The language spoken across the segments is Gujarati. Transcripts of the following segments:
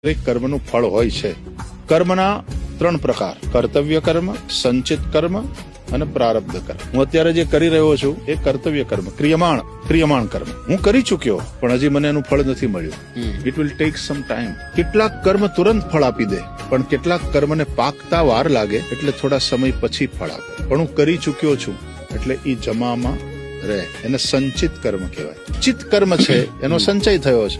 દરેક કર્મનું ફળ હોય છે. કર્મના 3 પ્રકાર: કર્તવ્ય કર્મ, સંચિત કર્મ અને પ્રારબ્ધ કર્મ. હું અત્યારે જે કરી રહ્યો છું એ કર્તવ્ય કર્મ, ક્રિયમાણ કર્મ. હું કરી ચુક્યો પણ હજી મને એનું ફળ નથી મળ્યું. It will take some time. કેટલાક કર્મ તુરંત ફળ આપી દે, પણ કેટલાક કર્મને પાકતા વાર લાગે, એટલે થોડા સમય પછી ફળ આપે. પણ હું કરી ચુક્યો છું એટલે એ જમામાં રહે. એને સંચિત કર્મ કહેવાય. ચિત્ત કર્મ છે એનો સંચય થયો છે,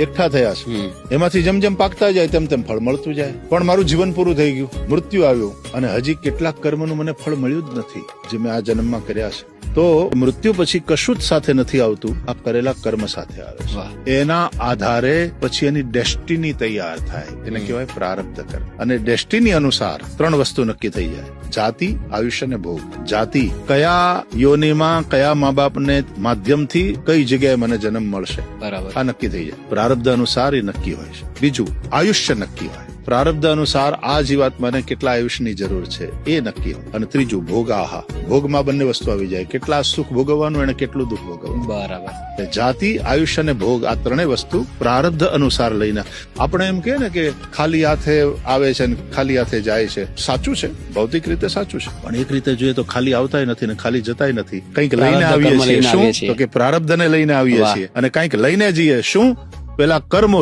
એકઠા થયા છે. એમાંથી જેમ જેમ પાકતા જાય તેમ તેમ ફળ મળતું જાય. પણ મારું જીવન પૂરું થઈ ગયું, મૃત્યુ આવ્યું, અને હજી કેટલાક કર્મનું મને ફળ મળ્યું જ નથી જે મેં આ જન્મમાં કર્યા છે. તો મૃત્યુ પછી કશું જ સાથે નથી આવતું, આ કરેલા કર્મ સાથે આવે છે. એના આધારે પછી એની ડેસ્ટિની તૈયાર થાય, એને કહેવાય પ્રારબ્ધ કર્મ. અને ડેસ્ટિની અનુસાર 3 વસ્તુ નક્કી થઈ જાય: જાતિ, આયુષ્ય અને ભોગ. જાતિ, કયા યોનિમાં કયા મા બાપને માધ્યમથી કઈ જગ્યાએ મને જન્મ મળશે, બરાબર, આ નક્કી થઈ જાય. પ્રારબ્ધ અનુસાર એ નક્કી હોય છે. બીજું, આયુષ્ય નક્કી હોય. પ્રારબ્ધ અનુસાર આ જીવાત્માને કેટલા આયુષ્યની જરૂર છે એ નક્કી હોય. અને ત્રીજું, ભોગાહા. ભોગમાં બંને વસ્તુ આવી જાય: કેટલા સુખ ભોગવવાનું અને કેટલું દુઃખ ભોગવવાનું. બરાબર. જાતિ, આયુષ્ય અને ભોગ, આ 3 વસ્તુ પ્રારબ્ધ અનુસાર લઈને. આપણે એમ કહે ને કે ખાલી હાથે આવે છે ને ખાલી હાથે જાય છે. સાચું છે, ભૌતિક રીતે સાચું છે, પણ એક રીતે જોઈએ તો ખાલી આવતાય નથી ને ખાલી જતાય નથી. કંઈક લઈને આવીએ છીએ. શું? તો કે પ્રારબ્ધને લઈને આવીએ છીએ. અને કંઈક લઈને જઈએ. શું? પેલા કર્મો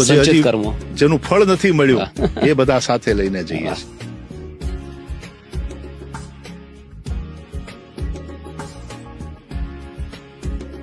જેનું ફળ નથી મળ્યું એ બધા સાથે લઈને જઈએ છીએ.